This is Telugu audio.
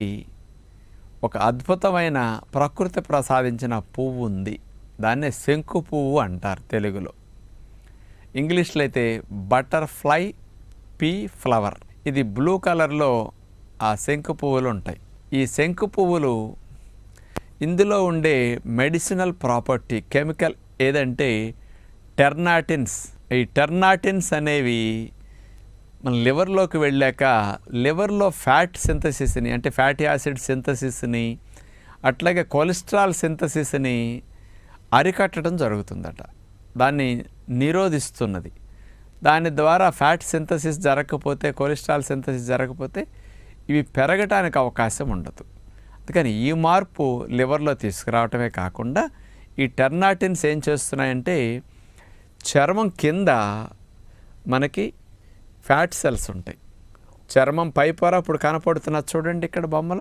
ఈ ఒక అద్భుతమైన ప్రకృతి ప్రసాదించిన పువ్వు ఉంది. దాన్నే శంకు పువ్వు అంటారు తెలుగులో. ఇంగ్లీష్లో అయితే బటర్ఫ్లై పీ ఫ్లవర్. ఇది బ్లూ కలర్లో ఆ శంకు పువ్వులు ఉంటాయి. ఈ శంకు పువ్వులు ఇందులో ఉండే మెడిసినల్ ప్రాపర్టీ కెమికల్ ఏదంటే టెర్నాటిన్స్. ఈ టెర్నాటిన్స్ అనేవి మన లివర్లోకి వెళ్ళాక లివర్లో ఫ్యాట్ సింథసిస్ని అంటే ఫ్యాటీ యాసిడ్ సింథసిస్ని అట్లాగే కొలెస్ట్రాల్ సింథసిస్ని అరికట్టడం జరుగుతుందట. దాన్ని నిరోధిస్తున్నది. దాని ద్వారా ఫ్యాట్ సింథసిస్ జరగకపోతే, కొలెస్ట్రాల్ సింథసిస్ జరగకపోతే ఇవి పెరగటానికి అవకాశం ఉండదు. అందుకని ఈ మార్పు లివర్లో తీసుకురావటమే కాకుండా ఈ టెర్నాటిన్స్ ఏం చేస్తున్నాయంటే చర్మం కింద మనకి ఫ్యాట్ సెల్స్ ఉంటాయి. చర్మం పై పొర ఇప్పుడు కనపడుతున్నది చూడండి ఇక్కడ బొమ్మలో.